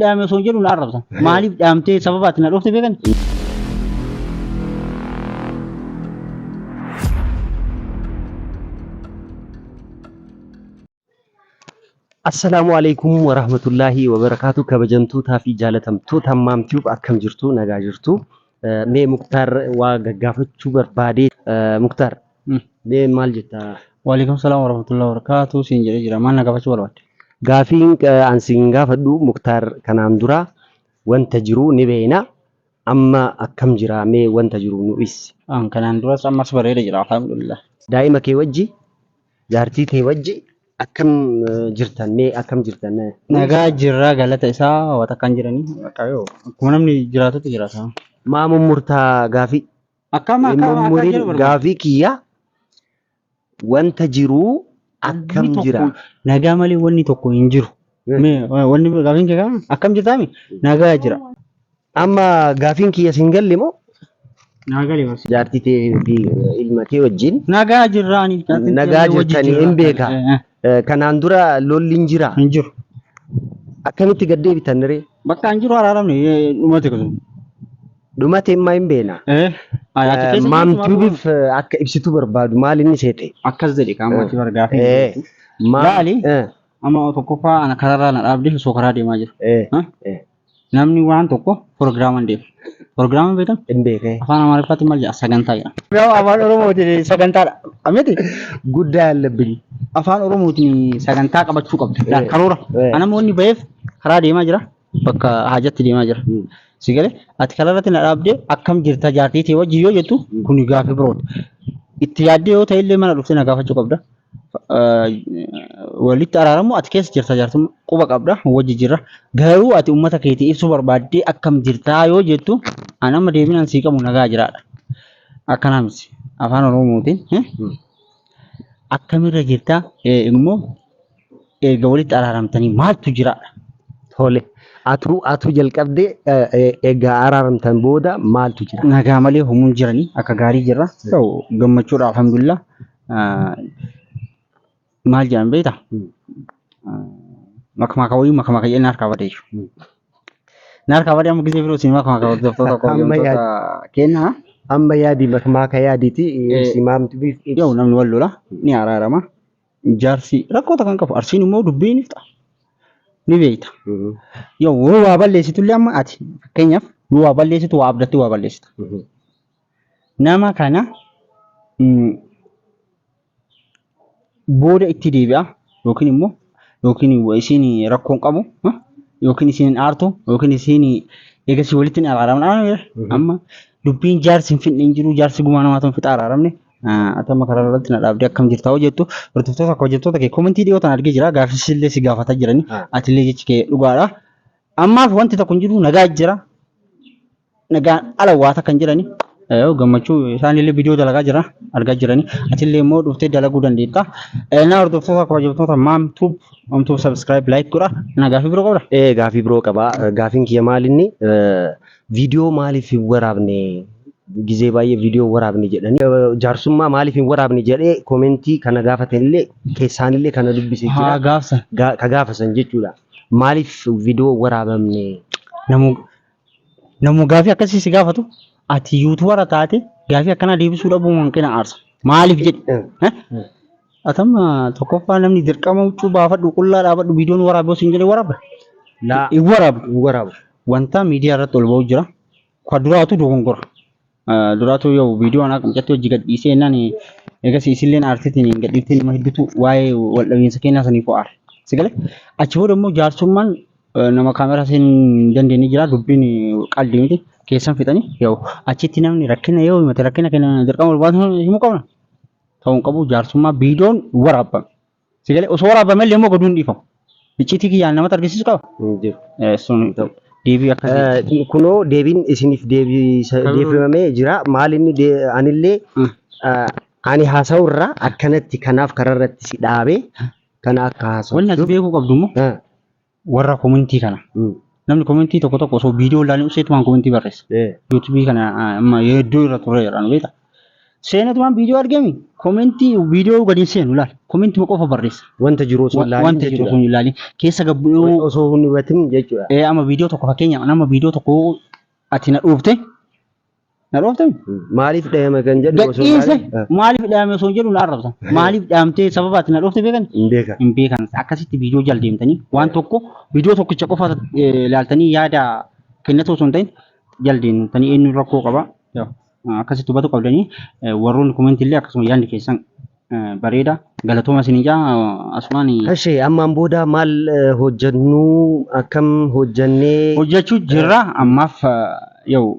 dhaame osoo jedhu na arrabsa. Maaliif dhaamtee sababaatti na dhufte beekan? Assalamualaikum warahmatullahi wabarakatuh. Kabajamtootaa fi jaalatamtoota hammamtiif akkam jirtu nagaa jirtu. Mee Muktaar waa gaggaafachuu barbaade. Muktaar mee maal jetta? Waalaikum salaam warahmatullahi wabarakatuh. Siin jedhee jira. Maal na gaafachuu barbaadde? Gaafiin an siin gaafadhu Muktaar kanaan dura wanta jiru ni beena. Amma akkam jira mee wanta jiru nu ibsi. Kanaan duras ammas bareeda jira alhamdulillah. Daa'ima kee wajji jaartii kee wajji akkam jirtan mee akkam jirtan? Nagaa jirra galata isaa wata kan jiranii qayo akkuma namni jiraatutti jiraata. Maamun murtaa gaafii Akkama gaafii kiyya wanta jiru akkam jira? Nagaa malee wanni tokko hin jiru. Mee wanni gaafiin kee akkam jirtaami? Nagaa jira. Amma gaafiin kiyya siin galle moo? Nagaa leewasi. Jaartii tee fi ilma kee wajjin nagaa jirraani. Nagaa jirtanii hin beeka. Kanaan dura lolli hin jira. Hin jiru. Akkamitti gaddee bitan ree? Bakka hin jiru araaramne dhumate kun. Dhumate immaa hin beena. Maamtuudhaaf akka ibsitu barbaadu maal inni seete? Akkas jedhe qaamatti bargaafii. Maali? Amma tokkoffaa ana kararraa na dhaabdee osoo karaa deemaa jira. Namni waan tokko proogiraamaan deema. Proogiraamaan beekam? Hin beekee. Afaan Amaariffatti maal jedha? Sagantaa jedhama. Afaan Oromootiin sagantaadha. Amiti? Guddaa yallabbini. Afaan Oromootiin sagantaa qabachuu qabda. Karoora. Namoonni baheef karaa deemaa jira. Bakka haajatti deemaa jira. Si galee ati kararratti na dhaabdee akkam jirta jaartii tee wajji yoo jettu kuni gaafii birooti. Itti yaaddee yoo ta'e illee mana dhuftee na gaafachuu qabda. Walitti araaramu ati keessa jirta jaartii quba qabda wajji jirra. Garuu ati uummata keetii ibsuu barbaaddee akkam jirtaa yoo jettu anama deebiinaan sii qabu nagaa jiraadha. Akkanaa miti afaan Oromootiin akkamirra jirtaa immoo erga walitti araaramtanii maaltu jiraadha. Tole atu jalqabdee egaa araaramtan booda maaltu jira? Nagaa malee humuun jiranii akka gaarii jirra. Gammachuudha alhamdulillah. Maal jedhan beektaa? Makmaaka jedhee naarkaa badee jiru. Naarkaa badee amma gisee biroo siin makmaaka hordoftoota kenna. Amma yaadi makmaaka yaaditi simaamtu biif ibsa. Yoo namni wal lola ni araarama. Jaarsi rakkoota kan qabu arsiin immoo dubbiin ifta. Ni beekta. Yoo waa balleessitullee amma ati fakkeenyaaf yoo waa balleessitu waa abdatti waa balleessita. Nama kana booda itti deebi'a yookiin immoo isin rakkoon qabu yookiin isin aartu yookiin isin eegasii walitti hin araaramne amma dubbiin jaarsi hin fidne hin jiru jaarsi gumaa namaatu hin fixa araaramne atama karaa irratti na dhaabdee akkam jirtaa hoo jettu hordoftoota akka hojjettoota kee komentii dhiyootaan argee jira gaafis illee si gaafataa jiranii atillee jechi kee dhugaadha. Ammaaf wanti tokko hin jiru nagaa jira nagaan ala waata kan jiranii. Gammachuu isaan illee viidiyoo dalagaa jira argaa jiranii atillee immoo dhuftee dalaguu dandeetta. Na hordoftoota akka hojjettoota maamtuuf subscribe like godha. Na gaafii biroo qabda? Gaafii biroo qaba. Gaafiin kiyya maalinni viidiyoo maaliif hin waraabne? Gizee baay'ee viidiyoo waraabne jedhanii jaarsummaa maaliif hin waraabne jedhee komentii kana gaafatanillee keessaanillee kana dubbisee jira. Ka gaafasan jechuudha. Maaliif viidiyoo waraabamne? Namu gaafii akkasii si gaafatu ati yuutuubara taate gaafii akkana deebisuu dhabuu hanqina aarsa. Maaliif jedhi? Atama tokkoffaa namni dirqama huccuu baafadhu qullaa dhaabadhu viidiyoon waraabee osoo hin jedhee waraaba? Hin waraabu. Wanta miidiyaa irratti ol ba'u jira. Kwa duraatu dogongora. Duraatu yoo viidiyoon akka mucatti hojii gadhiisee naan eegas isilleen aartiitiin gadhiifteen nama hedduutu waa'ee wal dhabiinsa keenyaa saniif aare. Sigalee achi booda immoo jaarsummaan nama kaameraa seen dandeenye jira dubbiin qalbii miti keessan fixanii yoo achitti namni rakkina yoo himate rakkina kenna dirqama wal baatu himuu qabna. Ta'uun qabu jaarsummaa viidiyoon waraabame. Sigalee osoo waraabame illee immoo gaduun dhiifamu. Icciitii kiyyaan namatti argisiisu qaba. Sun deebii akkasii. Kunoo deebiin isiniif deebifamee jira. Maalinni anillee ani haasa'u irraa akkanatti kanaaf kararratti si dhaabee kana akka haasa'u. Wanni ati beekuu qabdu immoo warra komentii kana. Namni komentii tokko osoo viidiyoo ilaalee useetumaan komentii barreessa. YouTube kana amma hedduu irra turre jedhan beektaa. Seenatumaan viidiyoo argami. Komentii viidiyoo gadi seenu laal. Komentii qofa barreessa. Wanta jiru osoo ilaalin Wanta jiru osoo ilaalin keessa gabbuu osoo hin hubatin jechuudha. Amma viidiyoo tokko fakkeenya nama viidiyoo tokko ati na dhuufte. Na dhuufte? Maaliif dhayame kan jedhu osoo ilaalin. Maaliif dhayame osoo jedhu na arrabsa. Maaliif dhayamtee sababa ati na dhuufte beekan? Hin beekan. Akkasitti viidiyoo jala deemtanii waan tokko viidiyoo tokkicha qofa ilaaltanii yaada kennatu osoo hin ta'in jala deemtanii eenyu rakkoo qaba. Akkasitti hubatu qabdanii warroonni komentii illee akkasuma yaadni keessan bareeda galatooma isin ijaa asumaan. Ashee ammaan booda maal hojjennu akkam hojjennee hojjechuu jirra ammaaf yoo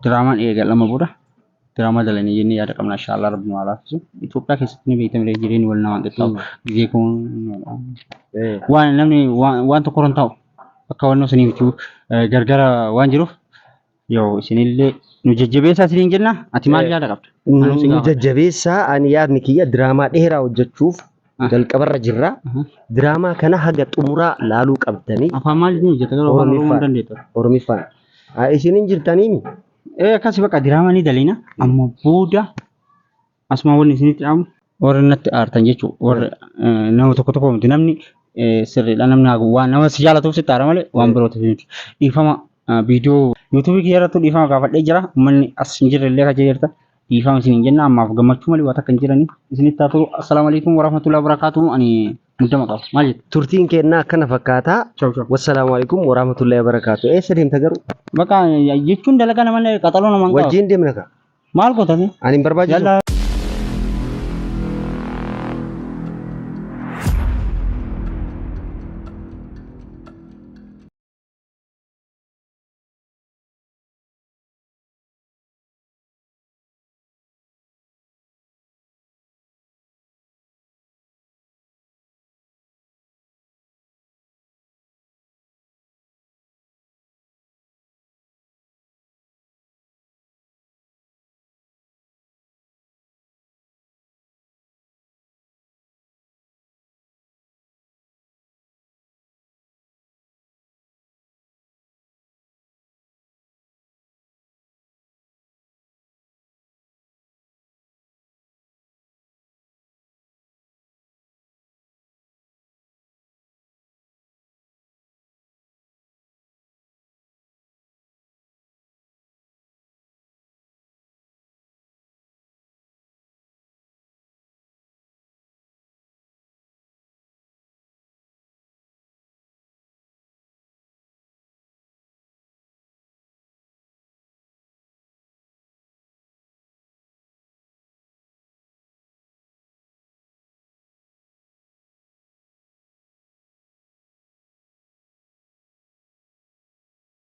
diraamaan eegalama booda diraamaa dalanii jennee yaada qabna inshaallah rabbi nu alaafisu. Itoophiyaa keessatti ni beekamee jireenyi wal namaan qixxaawu gizee kun waan namni waan tokko ron ta'u akka waan isiniif gargara waan jiruuf yoo isinillee nu jajjabeessaa isiniin jenna ati maal yaada qabda? Nu jajjabeessaa ani yaadni kiyya diraamaa dheeraa hojjechuuf jalqabarra jirra. Diraamaa kana haga xumuraa laaluu qabdanii. Afaan maaliif hojjeta garuu afaan Oromoo hin dandeettu? Oromiffaan. Isiniin jirtaniimi? Akkasii bakka diraamaa ni dalina amma booda asuma wanni isinitti dhaamu warra natti aartan jechuudha. Warra nama tokko tokko miti namni sirriidha namni waan nama si jaalatuuf sitti aara malee waan birootiif miti. Dhiifama viidiyoo yuutuubii keessatti dhiifama gaafadhee jira uummanni as hin jirre illee kan jirta dhiifama isiniin jenna ammaaf gammachuu malee waan akka hin jiranii isinitti haa ta'u. Assalaamu alaikum warahmatullahi wabarakaatuh. Ani muddama qaba maal jettu? Turtiin kennaa akkana fakkaata. Wassalaamu alaikum warahmatullahi wabarakaatuh. Eessa deemta garuu? Bakka jechuun dalagaa namallee qaxaloo namaan qaba. Wajjin deemna ka? Maal gootate? Ani hin barbaachisu.